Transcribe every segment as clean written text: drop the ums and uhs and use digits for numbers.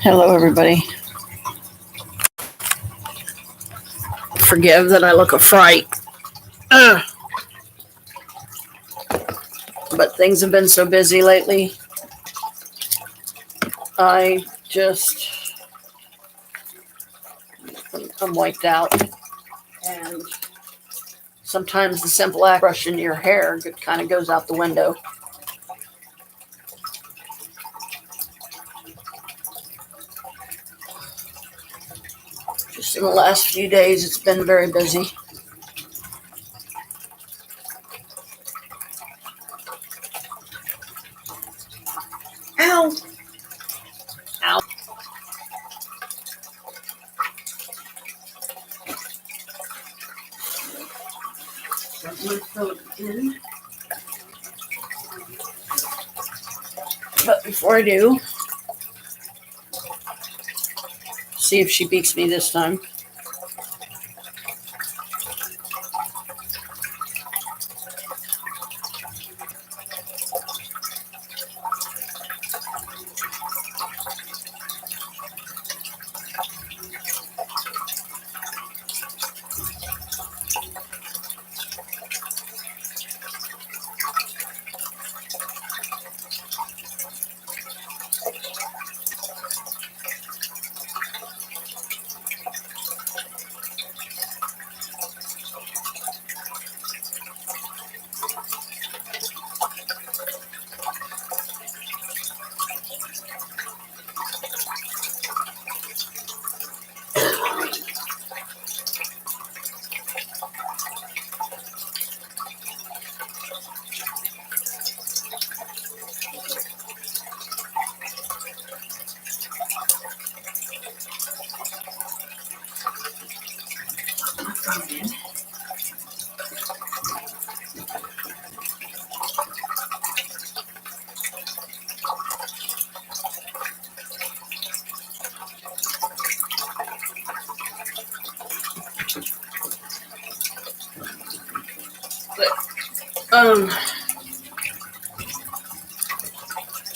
Hello, everybody. Forgive that I look a fright. Ugh. But things have been so busy lately. I just, I'm wiped out. And sometimes the simple act of brushing your hair kind of goes out the window. Just in the last few days, it's been very busy. Ow! Ow. Got my phone in. But before I do, see if she beats me this time.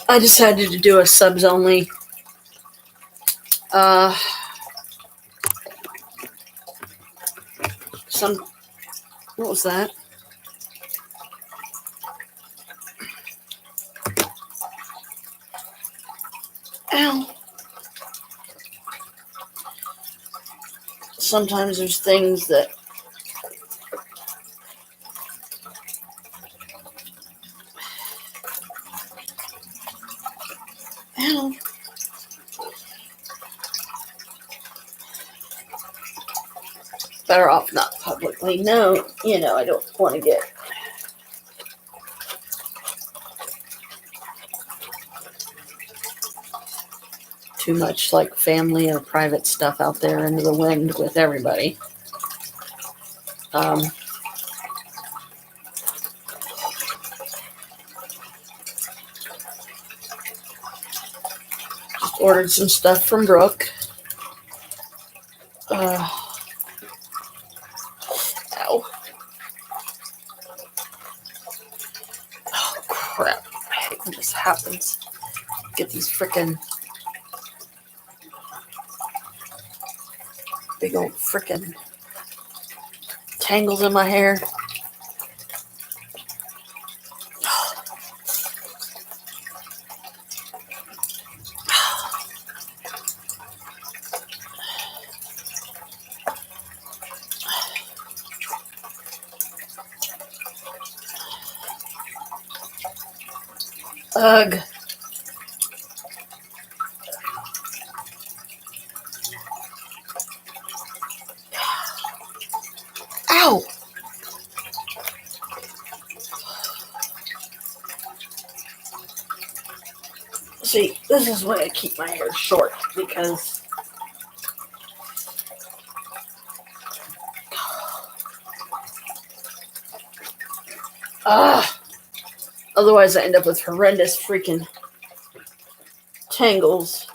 I decided to do a subs only. What was that? Ow. Sometimes there's things that ow. Better off not publicly. No, I don't want to get too much like family or private stuff out there into the wind with everybody. Just ordered some stuff from Brooke. Ow. Oh, crap. I hate when this happens. Get these frickin' big old frickin' tangles in my hair. Ugh. Ow. See, this is why I keep my hair short, because otherwise I end up with horrendous freaking tangles.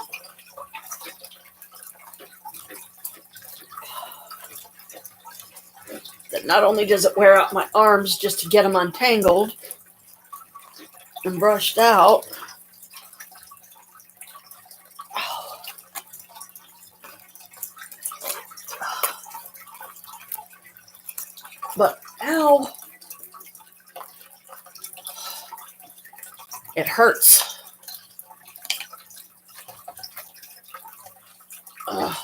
That not only does it wear out my arms just to get them untangled and brushed out, Ow. It hurts. Ugh.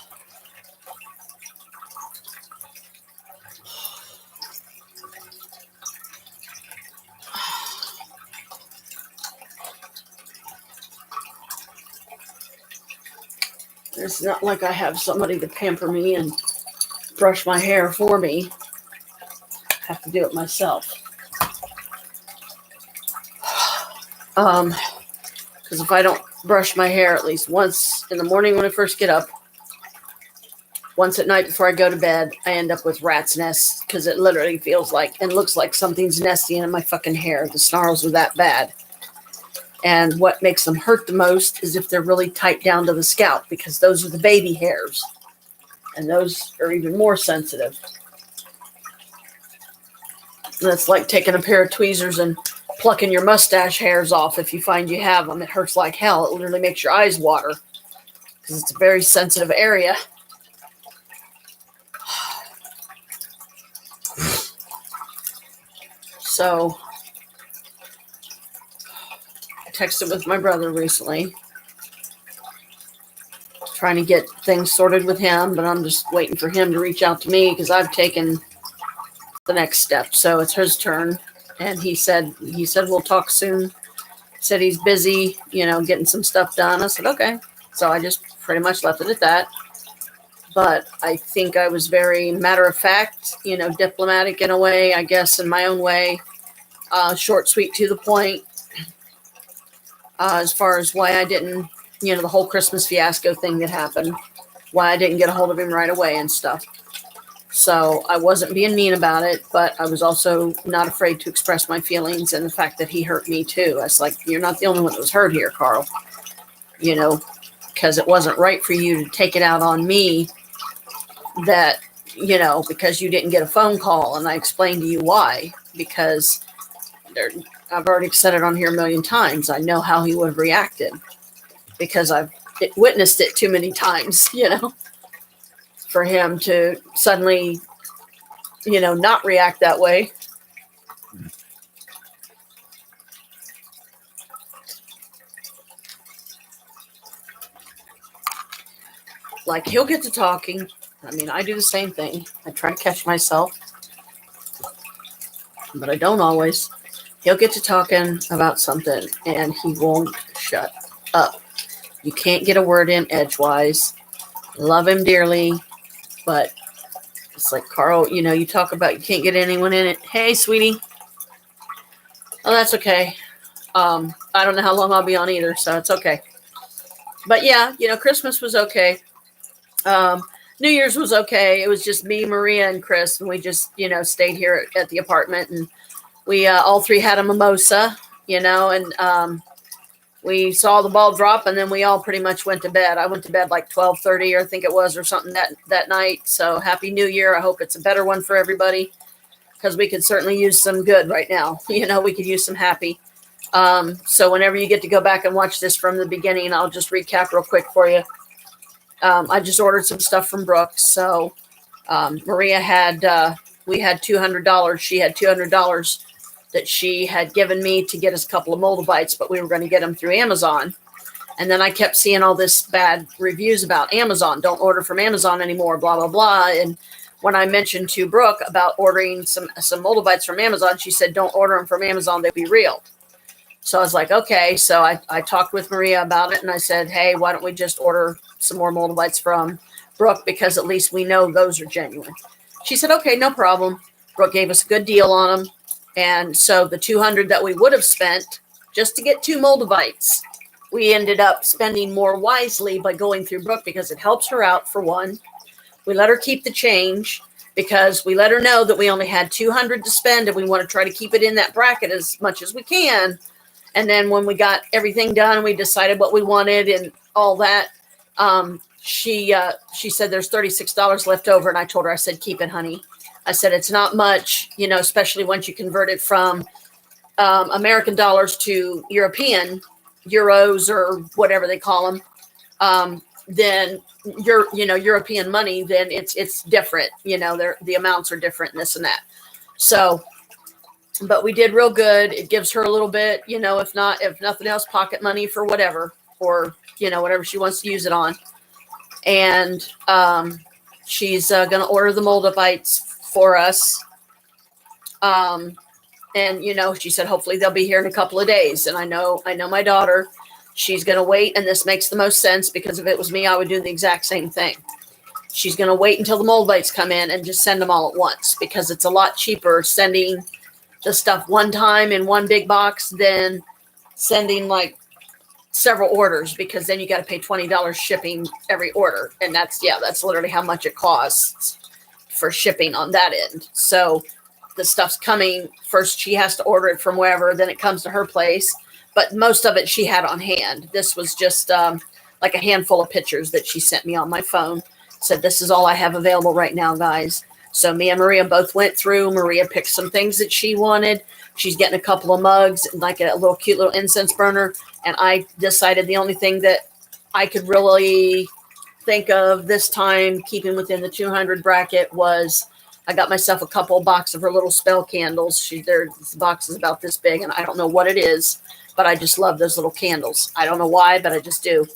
It's not like I have somebody to pamper me and brush my hair for me. I have to do it myself. Because if I don't brush my hair at least once in the morning when I first get up, once at night before I go to bed, I end up with rat's nests because it literally feels like and looks like something's nesting in my fucking hair. The snarls are that bad. And what makes them hurt the most is if they're really tight down to the scalp, because those are the baby hairs. And those are even more sensitive. And it's like taking a pair of tweezers and plucking your mustache hairs off if you find you have them. It hurts like hell. It literally makes your eyes water because it's a very sensitive area. So I texted with my brother recently, trying to get things sorted with him, but I'm just waiting for him to reach out to me because I've taken the next step. So it's his turn. And he said we'll talk soon. Said he's busy, getting some stuff done. I said, okay. So I just pretty much left it at that. But I think I was very matter of fact, diplomatic in a way, I guess, in my own way. Short, sweet, to the point. As far as why I didn't, the whole Christmas fiasco thing that happened. Why I didn't get a hold of him right away and stuff. So I wasn't being mean about it, but I was also not afraid to express my feelings and the fact that he hurt me too. I was like, you're not the only one that was hurt here, Carl. Because it wasn't right for you to take it out on me that, because you didn't get a phone call. And I explained to you why. Because I've already said it on here a million times. I know how he would have reacted because I've witnessed it too many times, for him to suddenly, not react that way. Like, he'll get to talking. I mean, I do the same thing. I try to catch myself, but I don't always. He'll get to talking about something and he won't shut up. You can't get a word in edgewise. Love him dearly, but it's like, Carl, you talk about you can't get anyone in it. Hey, sweetie. Oh, that's okay. I don't know how long I'll be on either, so it's okay. But yeah, Christmas was okay. New Year's was okay. It was just me, Maria, and Chris, and we just, stayed here at the apartment, and we all three had a mimosa, and we saw the ball drop, and then we all pretty much went to bed. I went to bed like 12:30, I think it was, or something that night. So Happy New Year. I hope it's a better one for everybody, because we could certainly use some good right now. We could use some happy. So whenever you get to go back and watch this from the beginning, I'll just recap real quick for you. I just ordered some stuff from Brooks. So Maria we had $200. She had $200 that she had given me to get us a couple of Moldabites, but we were going to get them through Amazon. And then I kept seeing all this bad reviews about Amazon. Don't order from Amazon anymore, blah, blah, blah. And when I mentioned to Brooke about ordering some Moldabites from Amazon, she said, don't order them from Amazon. They'll be real. So I was like, okay. So I talked with Maria about it, and I said, hey, why don't we just order some more Moldabites from Brooke, because at least we know those are genuine. She said, okay, no problem. Brooke gave us a good deal on them. And so the $200 that we would have spent just to get 2 Moldabites, we ended up spending more wisely by going through Brooke, because it helps her out, for one. We let her keep the change because we let her know that we only had $200 to spend, and we want to try to keep it in that bracket as much as we can. And then when we got everything done, we decided what we wanted and all that. She said there's $36 left over, and I told her, I said, keep it, honey. I said, it's not much, especially once you convert it from American dollars to European euros or whatever they call them. Then European money, then it's different. The amounts are different and this and that. So, but we did real good. It gives her a little bit, if nothing else, pocket money for whatever, or, whatever she wants to use it on. And she's going to order the Moldavites for us. And, she said, hopefully they'll be here in a couple of days. And I know my daughter, she's going to wait. And this makes the most sense, because if it was me, I would do the exact same thing. She's going to wait until the Moldavites come in and just send them all at once, because it's a lot cheaper sending the stuff one time in one big box than sending like several orders, because then you got to pay $20 shipping every order. And that's literally how much it costs for shipping on that end. So the stuff's coming first. She has to order it from wherever, then it comes to her place. But most of it she had on hand. This was just like a handful of pictures that she sent me on my phone. Said, this is all I have available right now, guys. So me and Maria both went through. Maria picked some things that she wanted. She's getting a couple of mugs and like a little cute little incense burner. And I decided the only thing that I could really think of this time, keeping within the 200 bracket, was I got myself a couple of boxes of her little spell candles. The box is about this big, and I don't know what it is, but I just love those little candles. I don't know why, but I just do.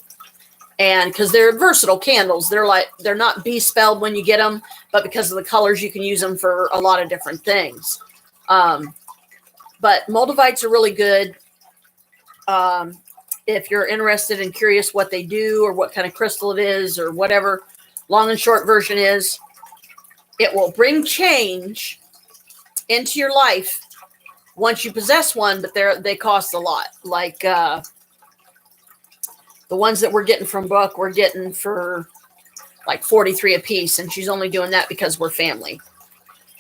And because they're versatile candles, they're not bee-spelled when you get them, but because of the colors, you can use them for a lot of different things. But Moldavites are really good. If you're interested and curious what they do or what kind of crystal it is or whatever, long and short version is, it will bring change into your life once you possess one, but they cost a lot. Like the ones that we're getting from Brooke, we're getting for like $43 a piece, and she's only doing that because we're family.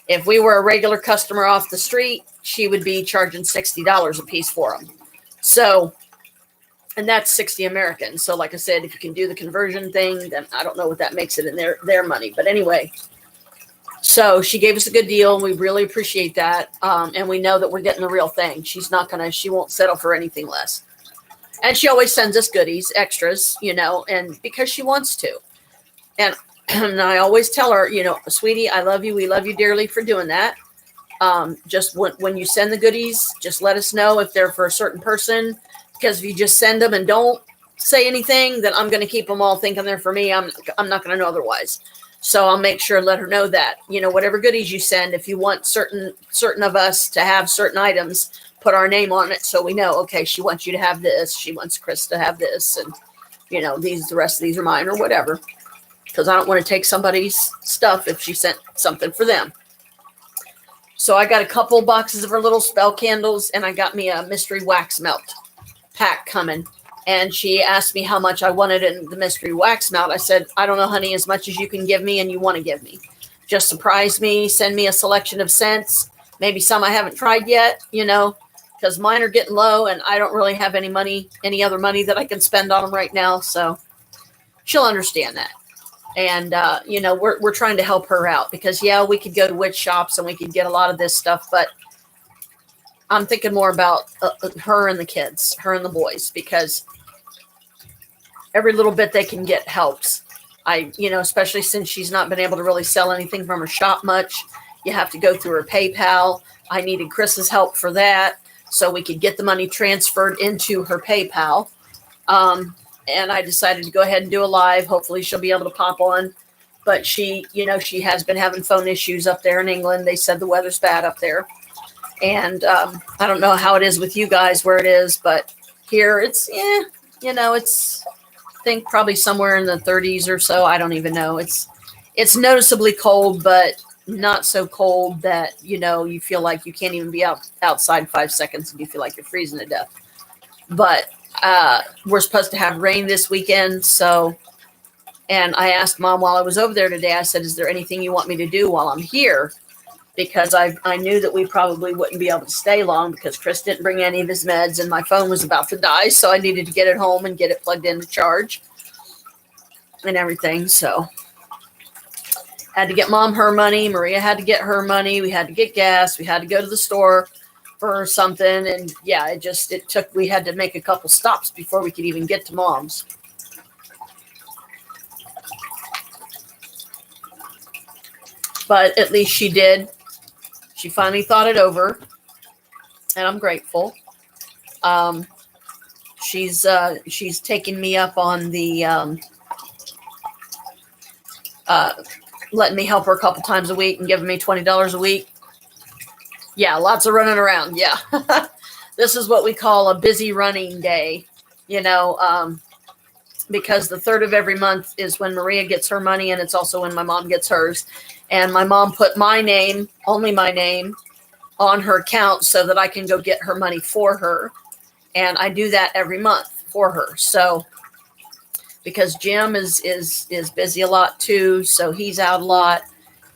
If we were a regular customer off the street, she would be charging $60 a piece for them. So, and that's 60 American. So like I said, if you can do the conversion thing, then I don't know what that makes it in their money. But anyway, so she gave us a good deal, and we really appreciate that. And we know that we're getting the real thing. She won't settle for anything less. And she always sends us goodies, extras, and because she wants to. And I always tell her, sweetie, I love you. We love you dearly for doing that. Just when you send the goodies, just let us know if they're for a certain person, because if you just send them and don't say anything, then I'm going to keep them all thinking they're for me. I'm not going to know otherwise. So I'll make sure and let her know that, whatever goodies you send, if you want certain of us to have certain items, put our name on it so we know, okay, she wants you to have this. She wants Chris to have this. And, the rest of these are mine or whatever, because I don't want to take somebody's stuff if she sent something for them. So I got a couple boxes of her little spell candles, and I got me a mystery wax melt pack coming. And she asked me how much I wanted in the mystery wax melt. I said, I don't know, honey, as much as you can give me and you want to give me. Just surprise me, send me a selection of scents, maybe some I haven't tried yet, because mine are getting low and I don't really have any other money that I can spend on them right now. So she'll understand that. And, we're trying to help her out because, we could go to witch shops and we could get a lot of this stuff, but I'm thinking more about her and the kids, her and the boys, because every little bit they can get helps. Especially since she's not been able to really sell anything from her shop much. You have to go through her PayPal. I needed Chris's help for that so we could get the money transferred into her PayPal. And I decided to go ahead and do a live. Hopefully she'll be able to pop on. But she has been having phone issues up there in England. They said the weather's bad up there. And I don't know how it is with you guys where it is, but here it's, it's, I think probably somewhere in the 30s or so. I don't even know. It's noticeably cold, but not so cold that, you feel like you can't even be outside 5 seconds and you feel like you're freezing to death. But we're supposed to have rain this weekend. So, and I asked Mom while I was over there today, I said, is there anything you want me to do while I'm here? Because I knew that we probably wouldn't be able to stay long because Chris didn't bring any of his meds and my phone was about to die. So I needed to get it home and get it plugged in to charge and everything. So had to get Mom her money. Maria had to get her money. We had to get gas. We had to go to the store for something. And we had to make a couple stops before we could even get to Mom's. But at least she did. She finally thought it over, and I'm grateful. She's taking me up on the letting me help her a couple times a week and giving me $20 a week. Yeah, lots of running around. Yeah. This is what we call a busy running day, because the third of every month is when Maria gets her money, and it's also when my mom gets hers. And my mom put my name, only my name, on her account so that I can go get her money for her. And I do that every month for her. So because Jim is busy a lot too, so he's out a lot.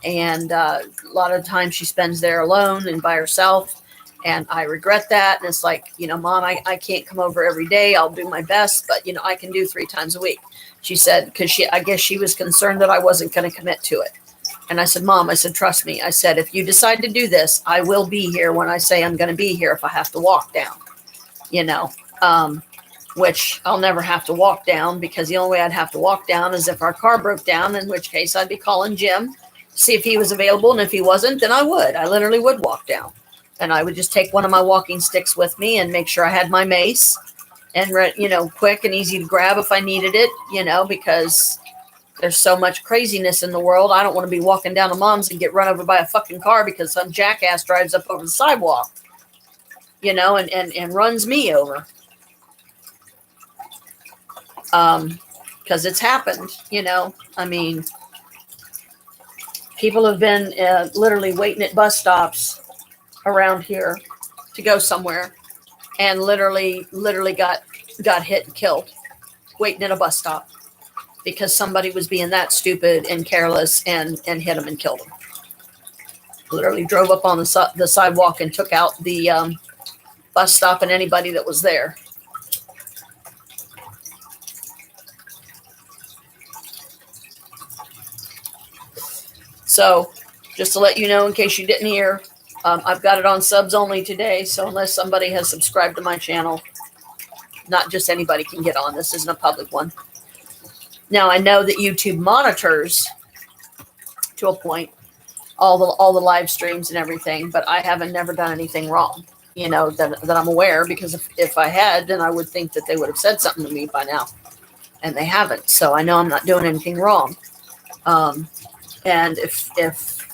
And a lot of the time she spends there alone and by herself. And I regret that. And it's like, Mom, I can't come over every day. I'll do my best, but, I can do 3 times a week. She said, because I guess she was concerned that I wasn't going to commit to it. And I said, Mom, trust me. I said, if you decide to do this, I will be here when I say I'm going to be here if I have to walk down, which I'll never have to walk down, because the only way I'd have to walk down is if our car broke down, in which case I'd be calling Jim, see if he was available. And if he wasn't, then I literally would walk down. And I would just take one of my walking sticks with me and make sure I had my mace and, quick and easy to grab if I needed it, because there's so much craziness in the world. I don't want to be walking down to Mom's and get run over by a fucking car because some jackass drives up over the sidewalk, and runs me over. Because it's happened, I mean, people have been literally waiting at bus stops around here to go somewhere, and literally got hit and killed waiting at a bus stop because somebody was being that stupid and careless and hit them and killed them. Literally drove up on the sidewalk and took out the bus stop and anybody that was there. So just to let you know, in case you didn't hear, I've got it on subs only today. So unless somebody has subscribed to my channel, not just anybody can get on. This isn't a public one. Now, I know that YouTube monitors, to a point, all the live streams and everything, but I haven't never done anything wrong, that I'm aware, because if I had, then I would think that they would have said something to me by now, and they haven't. So I know I'm not doing anything wrong. And if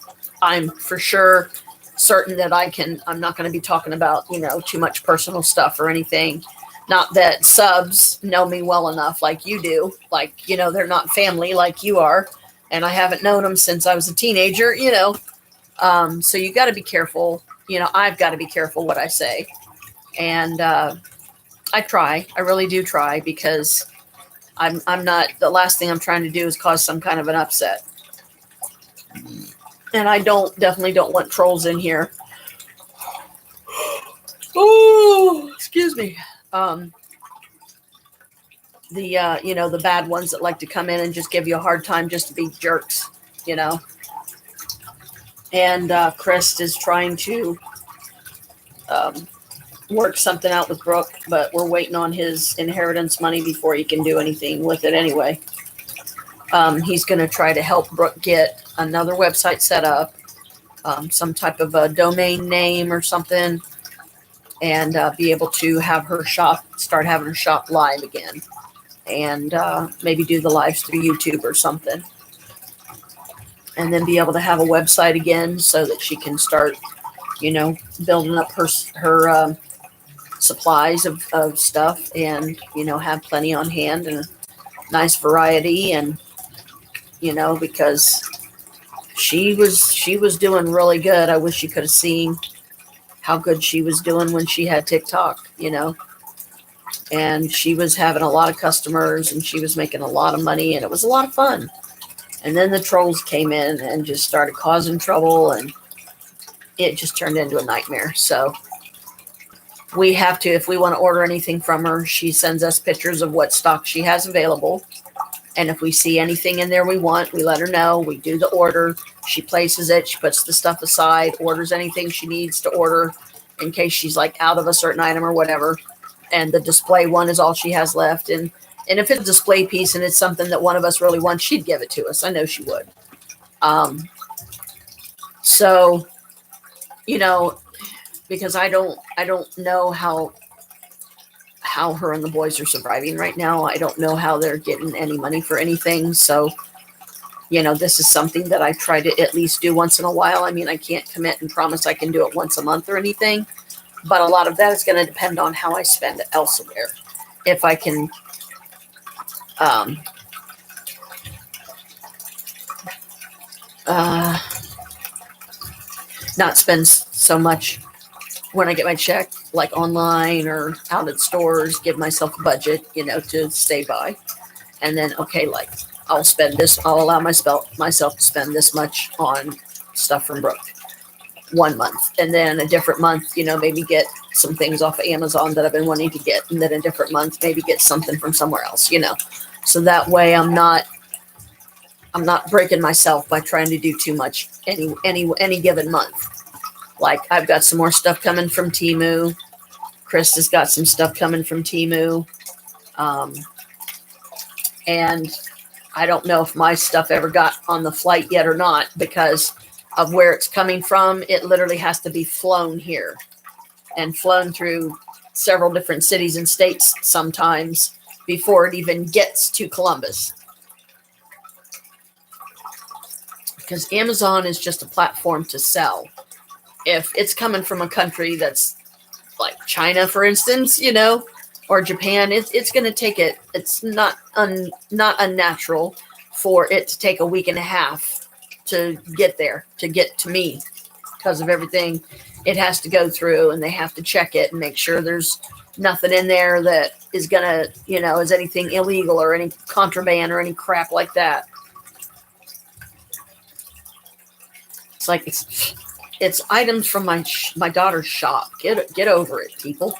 I'm for sure certain that I'm not going to be talking about, too much personal stuff or anything. Not that subs know me well enough like you do. Like, they're not family like you are. And I haven't known them since I was a teenager, So you got to be careful. I've got to be careful what I say. And I try. I really do try, because I'm not, the last thing I'm trying to do is cause some kind of an upset. And I definitely don't want trolls in here. Oh, excuse me. The bad ones that like to come in and just give you a hard time just to be jerks, And Chris is trying to work something out with Brooke, but we're waiting on his inheritance money before he can do anything with it anyway. He's going to try to help Brooke get another website set up, some type of a domain name or something, and be able to have her start having her shop live again, and maybe do the lives through YouTube or something, and then be able to have a website again so that she can start, building up her supplies of stuff, and, have plenty on hand and a nice variety, and, because she was doing really good. I wish you could have seen how good she was doing when she had TikTok, and she was having a lot of customers, and she was making a lot of money, and it was a lot of fun. And then the trolls came in and just started causing trouble, and it just turned into a nightmare. So we have to, if we want to order anything from her, she sends us pictures of what stock she has available. And if we see anything in there we want, we let her know. We do the order. She places it. She puts the stuff aside, orders anything she needs to order in case she's like out of a certain item or whatever. And the display one is all she has left. And if it's a display piece and it's something that one of us really wants, she'd give it to us. I know she would. So you know, because I don't know how her and the boys are surviving right now. I don't know how they're getting any money for anything. So, this is something that I try to at least do once in a while. I mean, I can't commit and promise I can do it once a month or anything, but a lot of that is going to depend on how I spend it elsewhere. If I can, not spend so much when I get my check, like online or out at stores, give myself a budget, to stay by. And then, okay, like I'll allow myself to spend this much on stuff from Brooke 1 month. And then a different month, maybe get some things off of Amazon that I've been wanting to get. And then a different month, maybe get something from somewhere else, So that way I'm not breaking myself by trying to do too much any given month. Like I've got some more stuff coming from Temu. Krista's got some stuff coming from Temu. And I don't know if my stuff ever got on the flight yet or not because of where it's coming from. It literally has to be flown here and flown through several different cities and states sometimes before it even gets to Columbus. Because Amazon is just a platform to sell. If it's coming from a country that's like China, for instance, or Japan, it's going to take it. It's not unnatural for it to take a week and a half to get there, to get to me, because of everything it has to go through, and they have to check it and make sure there's nothing in there that is going to, is anything illegal or any contraband or any crap like that. It's like it's items from my daughter's shop. Get over it, people.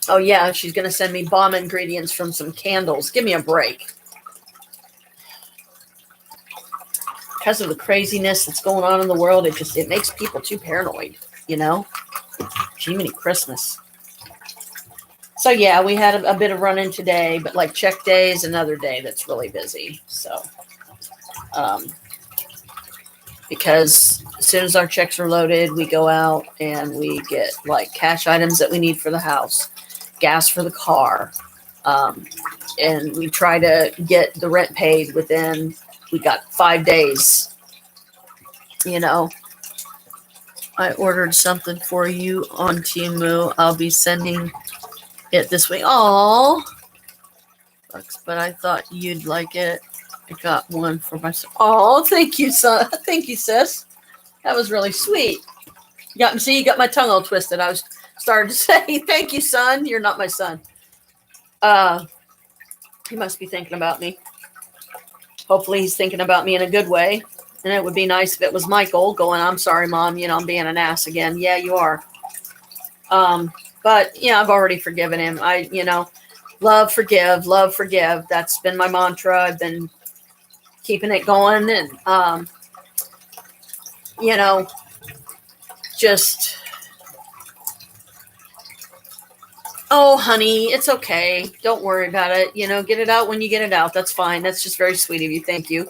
Oh yeah, she's gonna send me bomb ingredients from some candles. Give me a break. Because of the craziness that's going on in the world, it makes people too paranoid, Jiminy Christmas. So yeah, we had a bit of run-in today, but like check day is another day that's really busy. So because as soon as our checks are loaded, we go out and we get like cash items that we need for the house, gas for the car, and we try to get the rent paid within, we got 5 days. I ordered something for you on Temu. I'll be sending it this week. Aww. But I thought you'd like it. I got one for myself. Oh, thank you, son. Thank you, sis. That was really sweet. You got my tongue all twisted. I was starting to say, thank you, son. You're not my son. He must be thinking about me. Hopefully he's thinking about me in a good way. And it would be nice if it was Michael going, I'm sorry, Mom, I'm being an ass again. Yeah, you are. But I've already forgiven him. Love, forgive. That's been my mantra. I've been keeping it going, and just, oh honey, it's okay, don't worry about it, get it out when you get it out. That's fine. That's just very sweet of you. Thank you.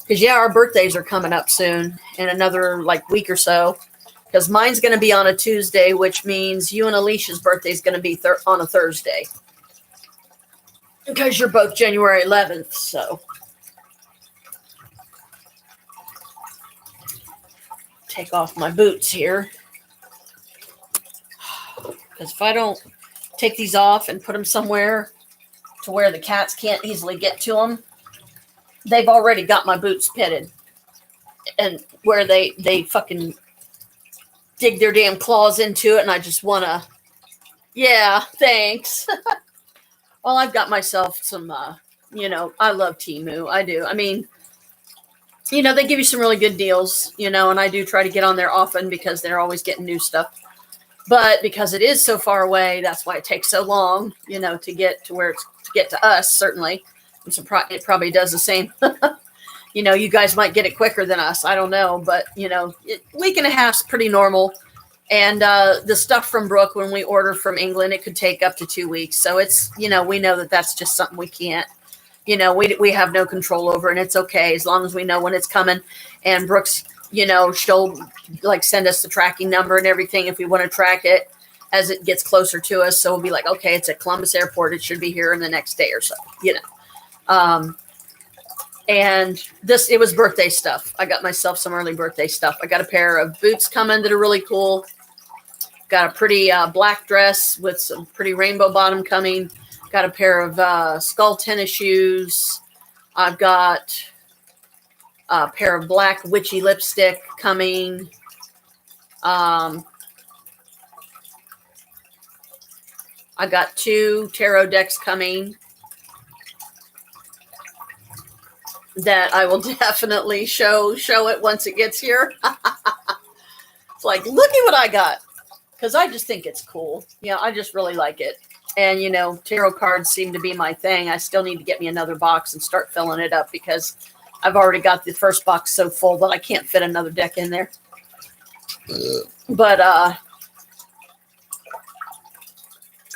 Because our birthdays are coming up soon in another like week or so, because mine's going to be on a Tuesday, which means you and Alicia's birthday is going to be on a Thursday, because you're both January 11th. So take off my boots here, because if I don't take these off and put them somewhere to where the cats can't easily get to them, they've already got my boots pitted, and where they fucking dig their damn claws into it, and I just want to, yeah, thanks. Well, I've got myself some, I love Temu. I do. I mean, they give you some really good deals, and I do try to get on there often because they're always getting new stuff. But because it is so far away, that's why it takes so long, to get to where to get to us, certainly. It probably does the same. You guys might get it quicker than us. I don't know. But, week and a half's pretty normal. And the stuff from Brooke, when we order from England, it could take up to 2 weeks. So it's, we know that that's just something we can't, we have no control over, and it's okay as long as we know when it's coming. And Brooke's she'll like send us the tracking number and everything if we want to track it as it gets closer to us. So we'll be like, okay, it's at Columbus Airport. It should be here in the next day or so, And it was birthday stuff. I got myself some early birthday stuff. I got a pair of boots coming that are really cool. Got a pretty black dress with some pretty rainbow bottom coming. Got a pair of skull tennis shoes. I've got a pair of black witchy lipstick coming. I got 2 tarot decks coming that I will definitely show it once it gets here. It's like, look at what I got. Because I just think it's cool. I just really like it. And, tarot cards seem to be my thing. I still need to get me another box and start filling it up because I've already got the first box so full that I can't fit another deck in there. But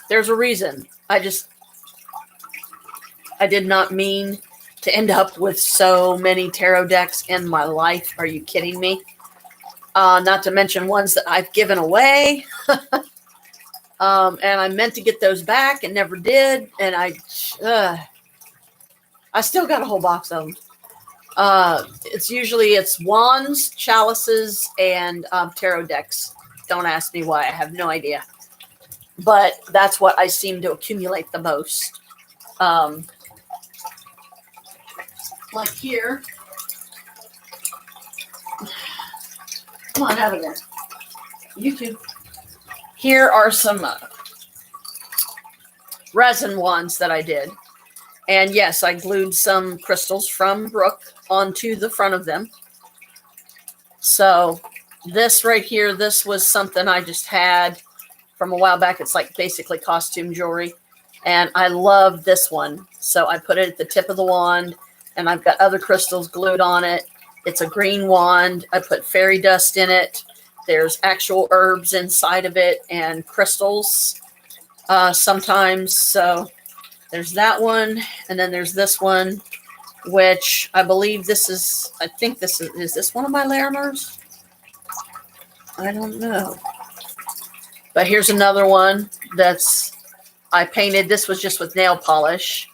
there's a reason. I did not mean to end up with so many tarot decks in my life. Are you kidding me? Not to mention ones that I've given away. And I meant to get those back and never did. And I still got a whole box of them. It's wands, chalices, and tarot decks. Don't ask me why. I have no idea. But that's what I seem to accumulate the most. Like here. Come on, out of there. You too. Here are some resin ones that I did. And yes, I glued some crystals from Brooke onto the front of them. So this right here, this was something I just had from a while back. It's like basically costume jewelry. And I love this one. So I put it at the tip of the wand. And I've got other crystals glued on it. It's a green wand. I put fairy dust in it. There's actual herbs inside of it and crystals sometimes. So there's that one. And then there's this one, which I believe this is this one of my Larimers? I don't know. But here's another one I painted. This was just with nail polish.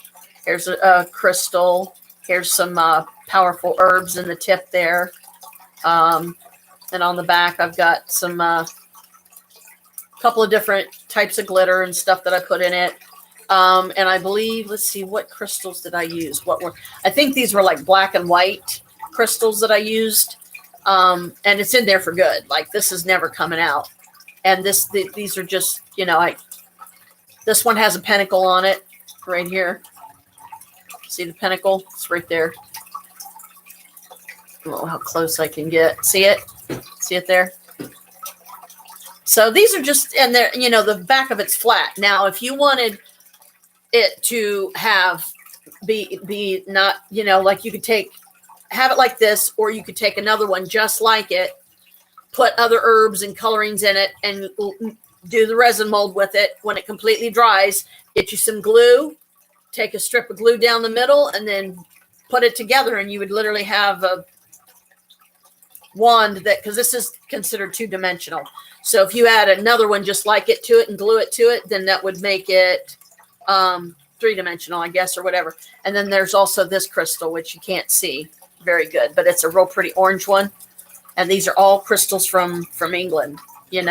Here's a crystal. Here's some powerful herbs in the tip there. And on the back, I've got some couple of different types of glitter and stuff that I put in it. And I believe, let's see, what crystals did I use? I think these were like black and white crystals that I used. And it's in there for good. Like this is never coming out. And these are just, this one has a pentacle on it right here. See the pentacle? It's right there. I don't know how close I can get. See it? See it there? So these are just, and they're, the back of it's flat. Now, if you wanted it to be not, like you could have it like this, or you could take another one just like it, put other herbs and colorings in it, and do the resin mold with it. When it completely dries, get you some glue, take a strip of glue down the middle, and then put it together, and you would literally have a wand because this is considered 2-dimensional. So if you add another one just like it to it and glue it to it, then that would make it 3-dimensional, I guess, or whatever. And then there's also this crystal, which you can't see very good, but it's a real pretty orange one. And these are all crystals from England, And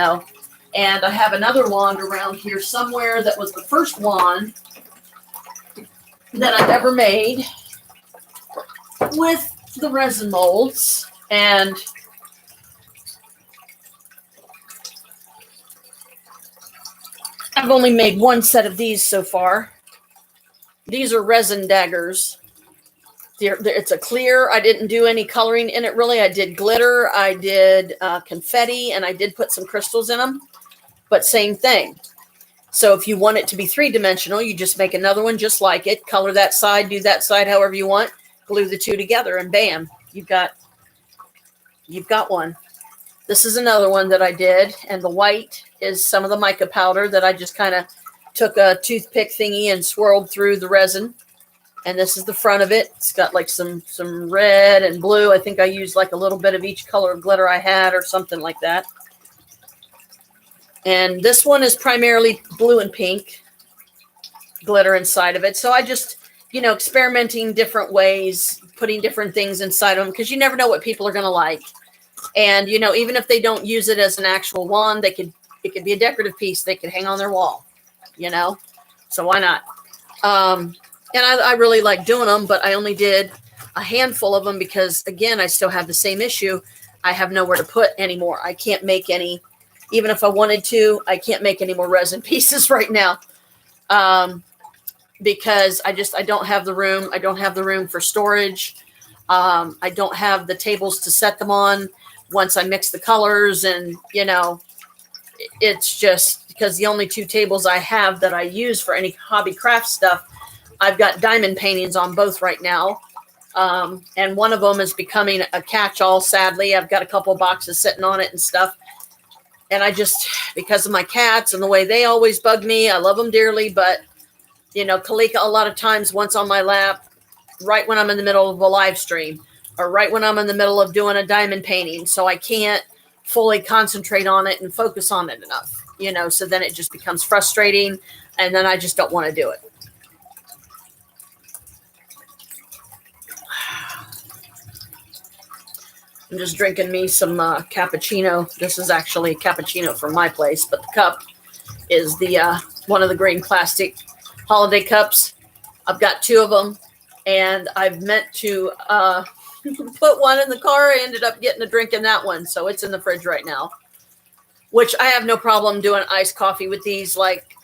I have another wand around here somewhere that was the first wand that I've ever made with the resin molds. And I've only made one set of these so far. These are resin daggers. It's a clear. I didn't do any coloring in it really. I did glitter, I did confetti, and I did put some crystals in them. But same thing. So if you want it to be 3-dimensional, you just make another one just like it. Color that side, do that side however you want. Glue the two together, and bam, you've got one. This is another one that I did, and the white is some of the mica powder that I just kind of took a toothpick thingy and swirled through the resin. And this is the front of it. It's got like some red and blue. I think I used like a little bit of each color of glitter I had or something like that. And this one is primarily blue and pink glitter inside of it. So I just, experimenting different ways, putting different things inside of them, because you never know what people are going to like. And, even if they don't use it as an actual wand, it could be a decorative piece they could hang on their wall, so why not? And I really like doing them, but I only did a handful of them because, again, I still have the same issue. I have nowhere to put anymore. I can't make any, even if I wanted to, I can't make any more resin pieces right now. Because I don't have the room. I don't have the room for storage. I don't have the tables to set them on once I mix the colors. And, it's just because the only two tables I have that I use for any hobby craft stuff, I've got diamond paintings on both right now. And one of them is becoming a catch-all, sadly. I've got a couple of boxes sitting on it and stuff. And I just, because of my cats and the way they always bug me, I love them dearly, but Kalika a lot of times wants on my lap right when I'm in the middle of a live stream or right when I'm in the middle of doing a diamond painting. So I can't fully concentrate on it and focus on it enough, so then it just becomes frustrating and then I just don't want to do it. I'm just drinking me some cappuccino. This is actually cappuccino from my place, but the cup is the one of the green plastic holiday cups. I've got two of them, and I've meant to put one in the car. I ended up getting a drink in that one, so it's in the fridge right now, which I have no problem doing iced coffee with these. Like,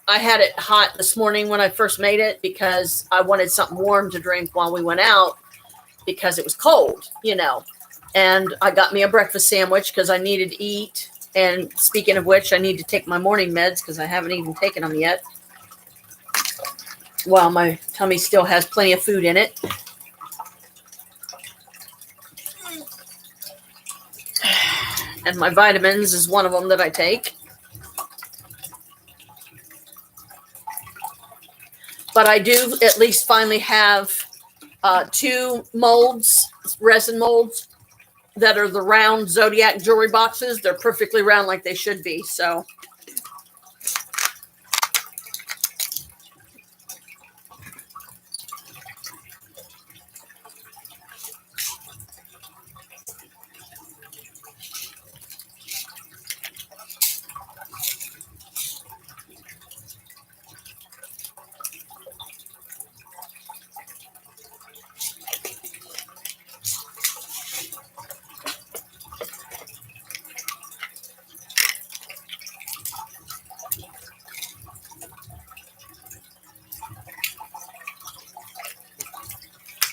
I had it hot this morning when I first made it because I wanted something warm to drink while we went out because it was cold, And I got me a breakfast sandwich because I needed to eat. And speaking of which, I need to take my morning meds because I haven't even taken them yet. Well, my tummy still has plenty of food in it. And my vitamins is one of them that I take. But I do at least finally have 2 molds, resin molds, that are the round Zodiac jewelry boxes. They're perfectly round like they should be. So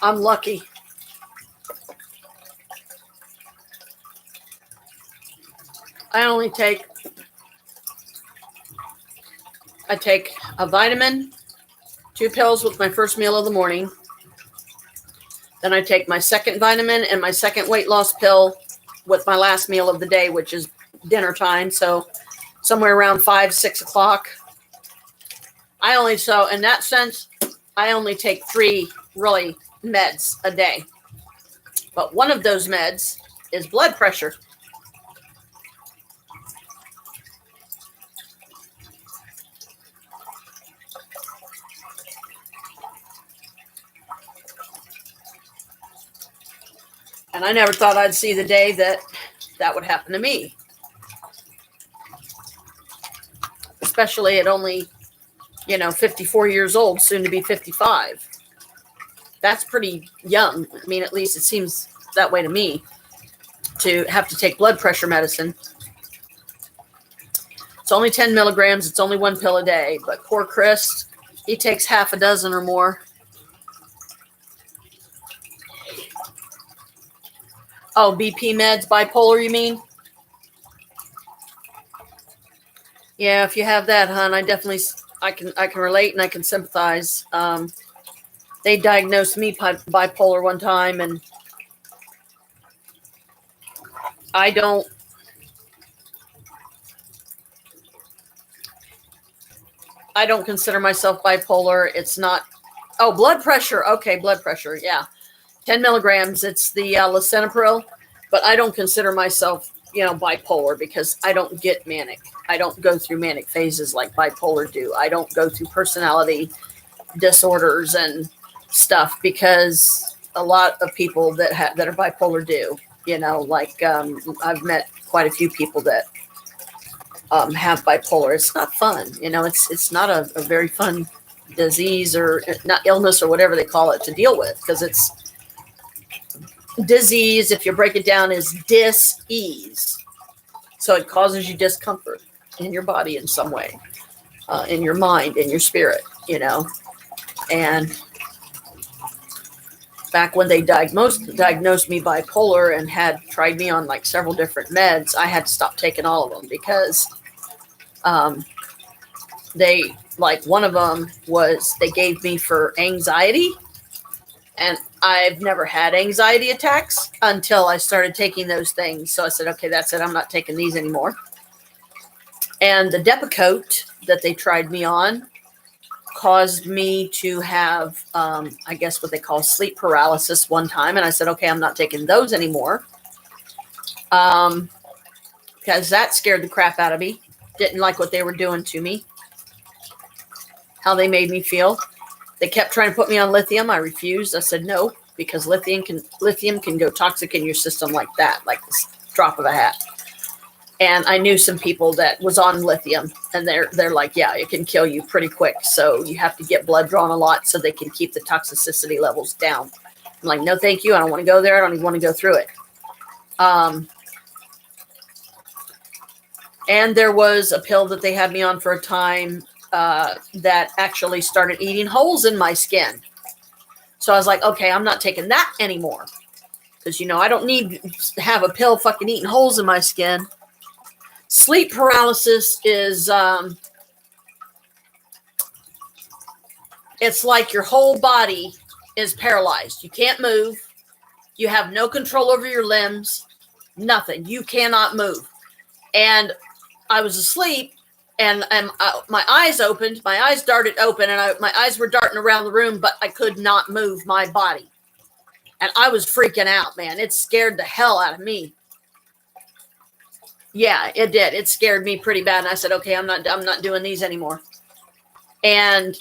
I'm lucky. I take a vitamin, 2 pills with my first meal of the morning. Then I take my second vitamin and my second weight loss pill with my last meal of the day, which is dinner time. So somewhere around 5, 6 o'clock. So in that sense, I only take 3 really meds a day. But one of those meds is blood pressure. And I never thought I'd see the day that would happen to me. Especially at only, 54 years old, soon to be 55. That's pretty young. I mean, at least it seems that way to me, to have to take blood pressure medicine. It's only 10 milligrams. It's only 1 pill a day. But poor Chris, he takes half a dozen or more. Oh, BP meds, bipolar, you mean? Yeah, if you have that, hon, I can relate and I can sympathize. They diagnosed me bipolar one time, and I don't consider myself bipolar. It's not Oh, blood pressure. Okay, blood pressure. Yeah. 10 milligrams. It's the lisinopril, but I don't consider myself, bipolar because I don't get manic. I don't go through manic phases like bipolar do. I don't go through personality disorders and stuff because a lot of people that are bipolar do. I've met quite a few people that have bipolar. It's not fun. It's not a very fun disease or not illness or whatever they call it to deal with because it's disease. If you break it down, is dis-ease. So it causes you discomfort in your body in some way, in your mind, in your spirit, and back when they diagnosed me bipolar and had tried me on like several different meds, I had to stop taking all of them because one of them was they gave me for anxiety, and I've never had anxiety attacks until I started taking those things. So I said, okay, that's it. I'm not taking these anymore. And the Depakote that they tried me on caused me to have, I guess what they call sleep paralysis one time. And I said, okay, I'm not taking those anymore. Because that scared the crap out of me. Didn't like what they were doing to me. How they made me feel. They kept trying to put me on lithium. I refused. I said no, because lithium can go toxic in your system like that, like this drop of a hat. And I knew some people that was on lithium, and they're like, yeah, it can kill you pretty quick. So you have to get blood drawn a lot so they can keep the toxicity levels down. I'm like, no, thank you. I don't want to go there. I don't even want to go through it. And there was a pill that they had me on for a time that actually started eating holes in my skin. So I was like, okay, I'm not taking that anymore. Because, I don't need to have a pill fucking eating holes in my skin. Sleep paralysis is, it's like your whole body is paralyzed. You can't move. You have no control over your limbs. Nothing. You cannot move. And I was asleep, and my eyes opened. My eyes darted open, and my eyes were darting around the room, but I could not move my body. And I was freaking out, man. It scared the hell out of me. Yeah, it did. It scared me pretty bad. And I said, okay, I'm not doing these anymore. And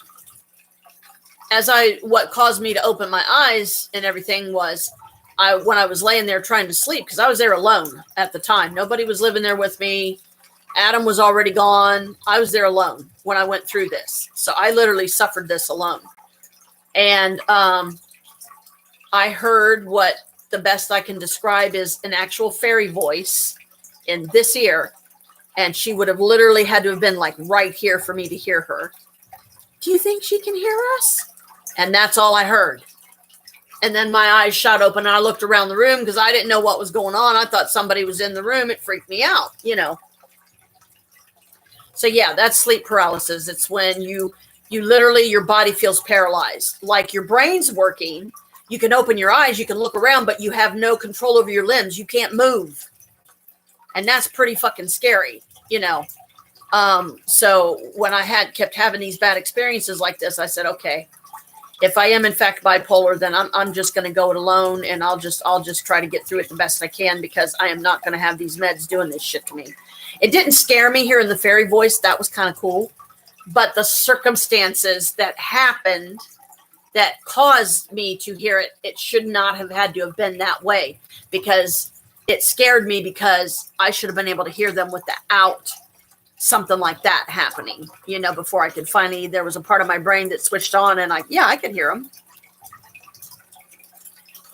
what caused me to open my eyes and everything was when I was laying there trying to sleep, because I was there alone at the time. Nobody was living there with me. Adam was already gone. I was there alone when I went through this. So I literally suffered this alone. And I heard what the best I can describe is an actual fairy voice in this ear, and she would have literally had to have been like right here for me to hear her. Do you think she can hear us? And that's all I heard. And then my eyes shot open, and I looked around the room because I didn't know what was going on. I thought somebody was in the room. It freaked me out, So yeah, that's sleep paralysis. It's when you literally, your body feels paralyzed, like your brain's working. You can open your eyes, you can look around, but you have no control over your limbs. You can't move. And that's pretty fucking scary, So when I kept having these bad experiences like this, I said, okay, if I am in fact bipolar, then I'm just going to go it alone, and I'll just try to get through it the best I can, because I am not going to have these meds doing this shit to me. It didn't scare me hearing the fairy voice. That was kind of cool. But the circumstances that happened that caused me to hear it, it should not have had to have been that way, because it scared me, because I should have been able to hear them without something like that happening, before I could finally, there was a part of my brain that switched on, and I could hear them.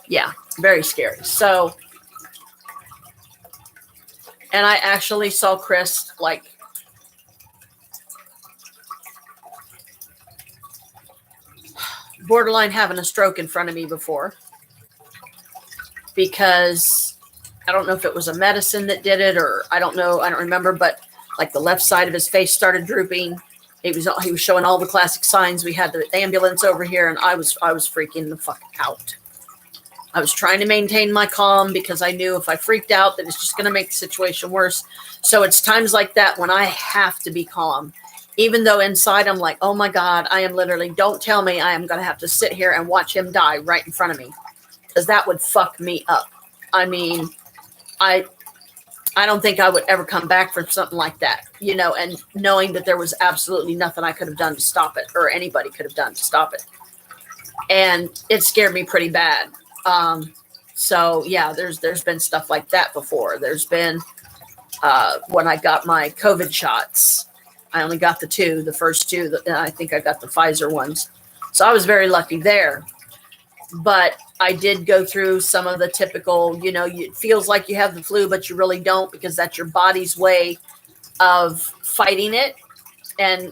Yeah, very scary. So, and I actually saw Chris borderline having a stroke in front of me before, because I don't know if it was a medicine that did it, or I don't know. I don't remember, but like the left side of his face started drooping. He was showing all the classic signs. We had the ambulance over here, and I was freaking the fuck out. I was trying to maintain my calm, because I knew if I freaked out, that it's just going to make the situation worse. So it's times like that when I have to be calm. even though inside I'm like, oh my God, I am literally, don't tell me I am going to have to sit here and watch him die right in front of me, because that would fuck me up. I mean, I don't think I would ever come back from something like that, you know, and knowing that there was absolutely nothing I could have done to stop it, or anybody could have done to stop it. And it scared me pretty bad. So yeah, there's been stuff like that before. There's been, when I got my COVID shots, I only got the first two, I think I got the Pfizer ones. So I was very lucky there. But I did go through some of the typical, you know, it feels like you have the flu, but you really don't, because that's your body's way of fighting it and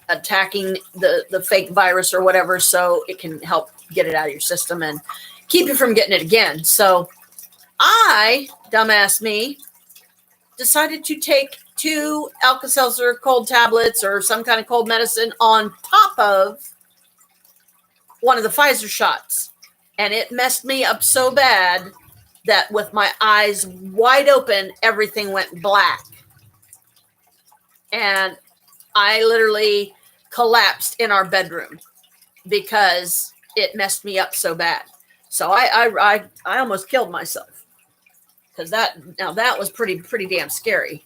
attacking the fake virus or whatever, so it can help get it out of your system and keep you from getting it again. So I, dumbass me, decided to take 2 Alka-Seltzer cold tablets or some kind of cold medicine on top of one of the Pfizer shots. And it messed me up so bad that with my eyes wide open, everything went black. And I literally collapsed in our bedroom because it messed me up so bad. So I almost killed myself, because that was pretty damn scary.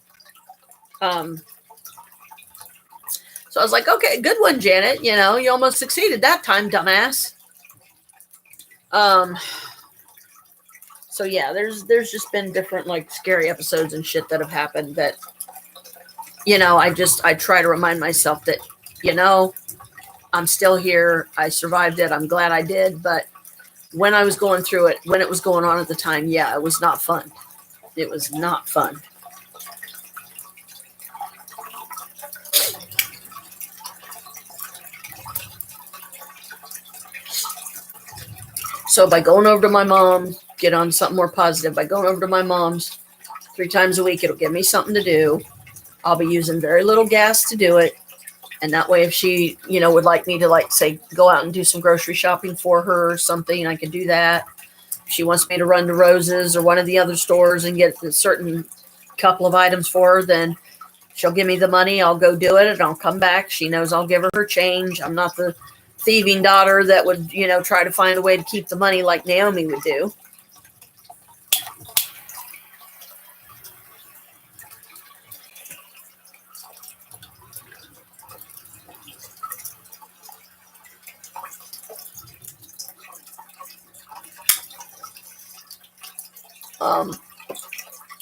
So I was like, okay, good one, Janet. You know, you almost succeeded that time, dumbass. So yeah, there's just been different like scary episodes and shit that have happened that, you know, I try to remind myself that, you know, I'm still here. I survived it. I'm glad I did. But when I was going through it, when it was going on at the time, yeah, it was not fun. It was not fun. So by going over to my mom, get on something more positive. By going over to my mom's 3 times a week, it'll give me something to do. I'll be using very little gas to do it. And that way, if she, you know, would like me to, like, say, go out and do some grocery shopping for her or something, I can do that. If she wants me to run to Rose's or one of the other stores and get a certain couple of items for her, then she'll give me the money. I'll go do it and I'll come back. She knows I'll give her change. I'm not the thieving daughter that would, you know, try to find a way to keep the money like Naomi would do.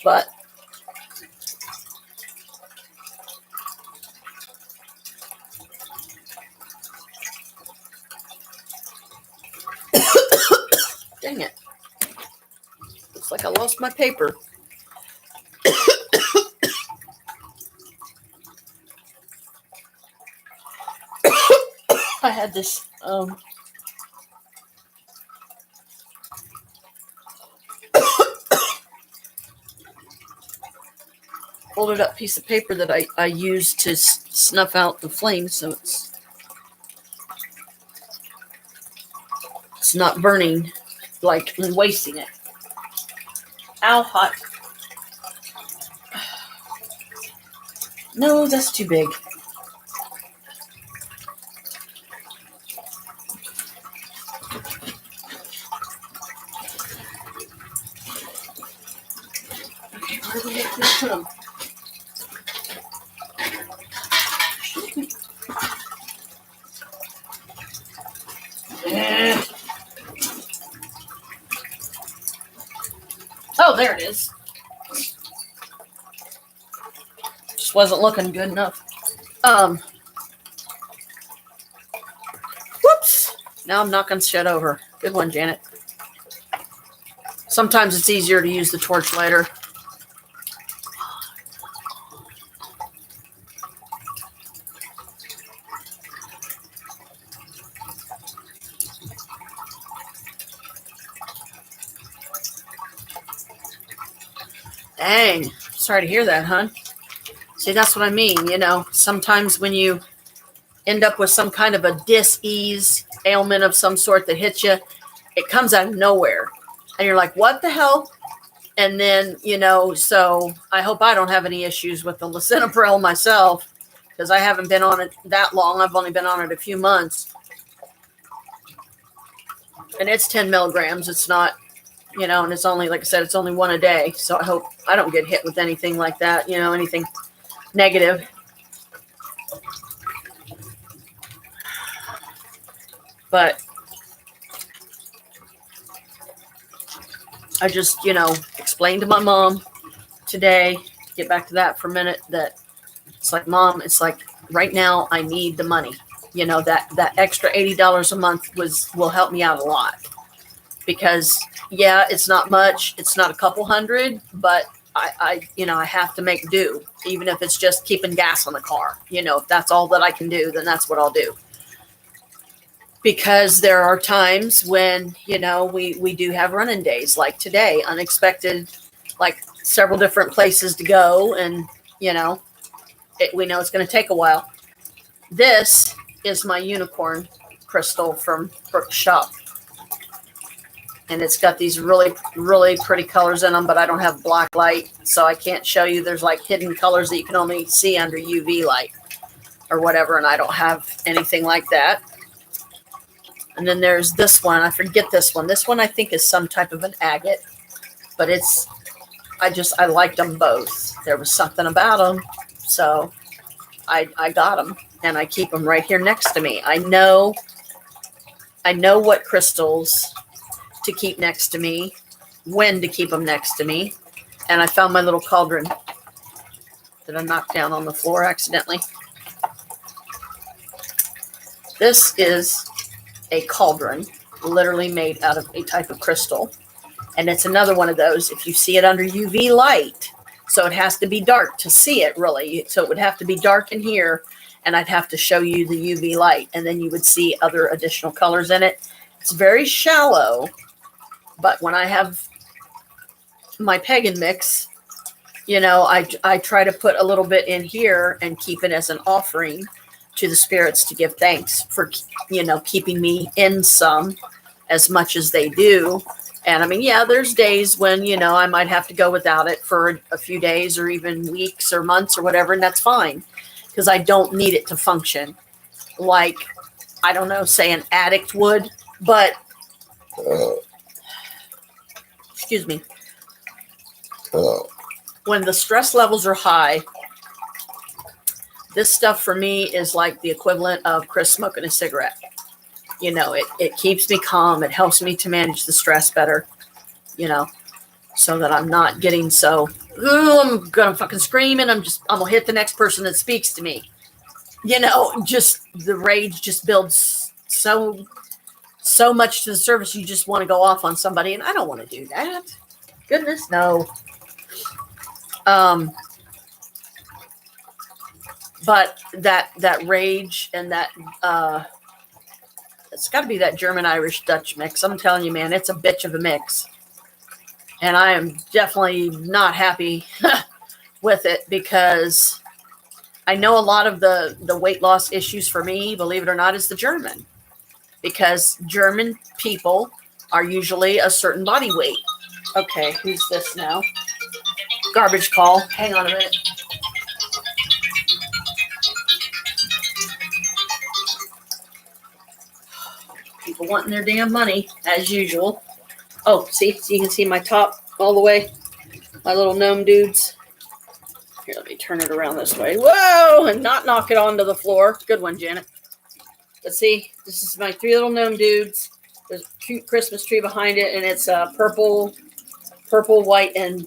But dang it. Looks like I lost my paper. I had this folded up piece of paper that I used to snuff out the flame, so it's not burning, like, and wasting it. Ow, hot. No, that's too big. Okay, where do we have to put them? Oh, there it is. Just wasn't looking good enough. Whoops. Now I'm knocking shit over. Good one, Janet. Sometimes it's easier to use the torch lighter. Dang. Sorry to hear that, hon. See, that's what I mean. You know, sometimes when you end up with some kind of a dis-ease ailment of some sort that hits you, it comes out of nowhere. And you're like, what the hell? And then, you know, so I hope I don't have any issues with the lisinopril myself. because I haven't been on it that long. I've only been on it a few months. And it's 10 milligrams. It's not, and it's only, like I said, it's only one a day. So I hope I don't get hit with anything like that, anything negative. But I just, explained to my mom today, get back to that for a minute, that it's like, Mom, it's like right now I need the money. That extra $80 a month will help me out a lot, because it's not much. It's not a couple hundred, but I have to make do, even if it's just keeping gas on the car. If that's all that I can do, then that's what I'll do. Because there are times when, we do have running days, like today, unexpected, like several different places to go. And, we know it's going to take a while. This is my unicorn crystal from Brooks Shop. And it's got these really, really pretty colors in them, but I don't have black light, so I can't show you. There's like hidden colors that you can only see under UV light or whatever, and I don't have anything like that. And then there's this one. I forget this one. This one I think is some type of an agate, but I liked them both. There was something about them, so I got them, and I keep them right here next to me. I know what crystals to keep next to me, when to keep them next to me. And I found my little cauldron that I knocked down on the floor accidentally. This is a cauldron, literally made out of a type of crystal. And it's another one of those, if you see it under UV light, so it has to be dark to see it, really. So it would have to be dark in here, and I'd have to show you the UV light, and then you would see other additional colors in it. It's very shallow, but when I have my pagan mix, I try to put a little bit in here and keep it as an offering to the spirits to give thanks for, keeping me in some as much as they do. And I mean, there's days when, I might have to go without it for a few days or even weeks or months or whatever. And that's fine, because I don't need it to function like, I don't know, say an addict would. But, excuse me, when the stress levels are high, this stuff for me is like the equivalent of Chris smoking a cigarette. It keeps me calm. It helps me to manage the stress better, so that I'm not getting so, I'm going to fucking scream, and I'm going to hit the next person that speaks to me. Just the rage just builds so much to the surface. You just want to go off on somebody, and I don't want to do that. Goodness, no. But that rage and that, it's got to be that German Irish Dutch mix. I'm telling you, man, it's a bitch of a mix. And I am definitely not happy with it, because I know a lot of the weight loss issues for me, believe it or not, is the German. Because German people are usually a certain body weight. Okay, who's this now? Garbage call. Hang on a minute. People wanting their damn money, as usual. Oh, see, you can see my top all the way. My little gnome dudes. Here, let me turn it around this way. Whoa, and not knock it onto the floor. Good one, Janet. But see, this is my 3 little gnome dudes. There's a cute Christmas tree behind it, and it's purple, white, and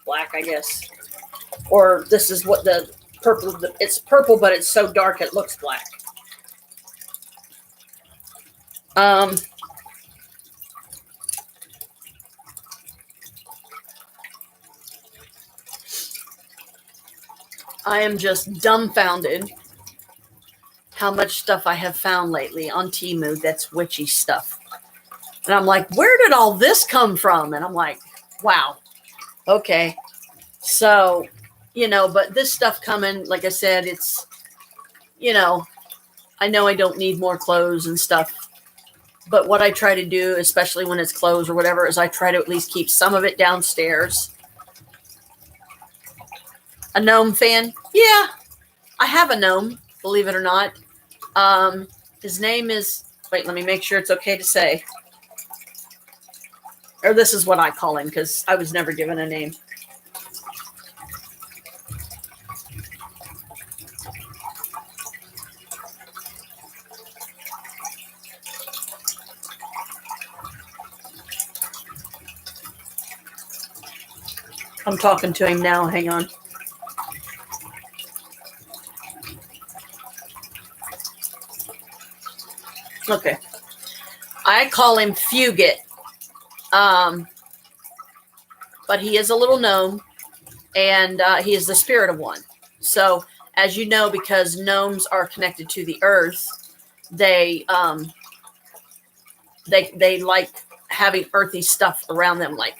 black, I guess. Or this is what the purple, it's purple, but it's so dark it looks black. I am just dumbfounded how much stuff I have found lately on Temu that's witchy stuff. And I'm like, where did all this come from? And I'm like, wow. Okay. So, but this stuff coming, like I said, it's, I know I don't need more clothes and stuff. But what I try to do, especially when it's clothes or whatever, is I try to at least keep some of it downstairs. A gnome fan? Yeah, I have a gnome, believe it or not. His name is, wait, let me make sure it's okay to say. Or this is what I call him because I was never given a name. I'm talking to him now. Hang on. Okay. I call him Fugit. But he is a little gnome, and he is the spirit of one. So, as you know, because gnomes are connected to the earth, they like having earthy stuff around them, like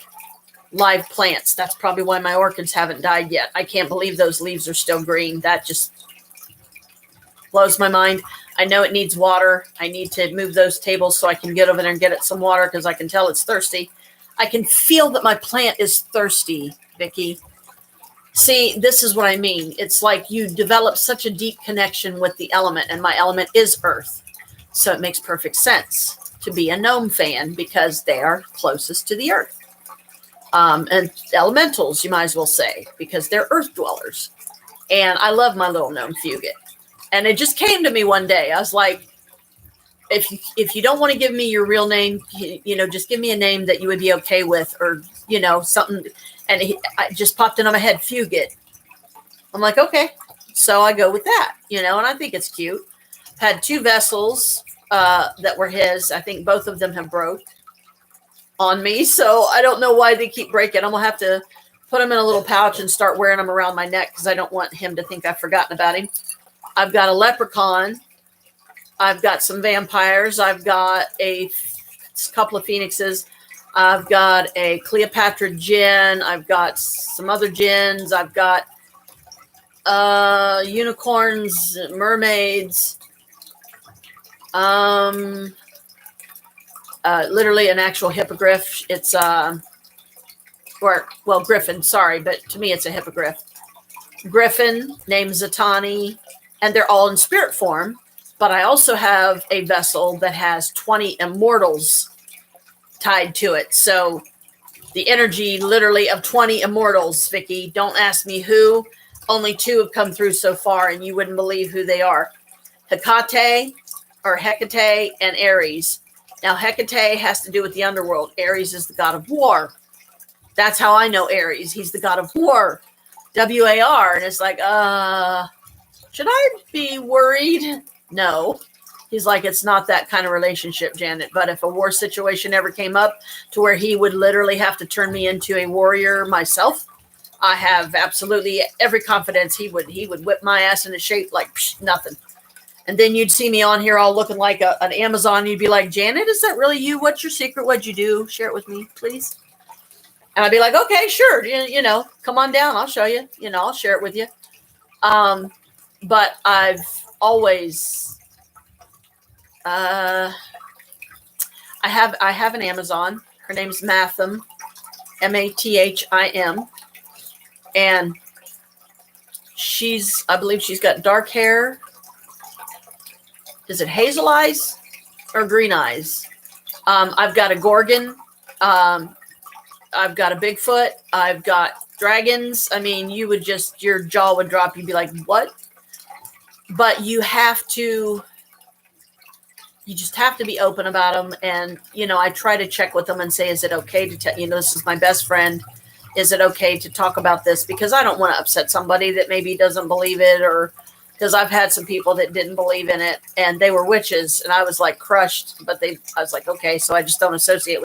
live plants. That's probably why my orchids haven't died yet. I can't believe those leaves are still green. That just blows my mind. I know it needs water. I need to move those tables so I can get over there and get it some water because I can tell it's thirsty. I can feel that my plant is thirsty, Vicki. See, this is what I mean. It's like you develop such a deep connection with the element, and my element is earth. So it makes perfect sense to be a gnome fan because they are closest to the earth. And elementals, you might as well say, because they're earth dwellers. And I love my little gnome Fugit. And it just came to me one day. I was like, if you don't want to give me your real name, just give me a name that you would be okay with, or, something. And it just popped into my head, Fugit. I'm like, okay. So I go with that, and I think it's cute. Had 2 vessels that were his. I think both of them have broke on me. So I don't know why they keep breaking. I'm going to have to put them in a little pouch and start wearing them around my neck because I don't want him to think I've forgotten about him. I've got a leprechaun. I've got some vampires. I've got a couple of phoenixes. I've got a Cleopatra djinn. I've got some other djinns. I've got unicorns, mermaids. Literally an actual hippogriff. It's griffin. Sorry, but to me it's a hippogriff. Griffin named Zatani, and they're all in spirit form. But I also have a vessel that has 20 immortals tied to it. So the energy literally of 20 immortals, Vicki. Don't ask me who. Only 2 have come through so far, and you wouldn't believe who they are. Hecate and Ares. Now, Hecate has to do with the underworld. Ares is the god of war. That's how I know Ares. He's the god of war. W-A-R. And it's like, should I be worried? No. He's like, it's not that kind of relationship, Janet. But if a war situation ever came up to where he would literally have to turn me into a warrior myself, I have absolutely every confidence he would whip my ass into shape like nothing. And then you'd see me on here all looking like an Amazon. You'd be like, Janet, is that really you? What's your secret? What'd you do? Share it with me, please. And I'd be like, okay, sure. Come on down. I'll show you. I'll share it with you. But I've always, I have an Amazon. Her name's Mathim, Mathim. And I believe she's got dark hair. Is it hazel eyes or green eyes? I've got a Gorgon. I've got a Bigfoot. I've got dragons. I mean, your jaw would drop. You'd be like, what? But you just have to be open about them. And, I try to check with them and say, is it okay to tell, this is my best friend. Is it okay to talk about this? Because I don't want to upset somebody that maybe doesn't believe it, or because I've had some people that didn't believe in it and they were witches and I was like crushed, but I was like, okay, so I just don't associate with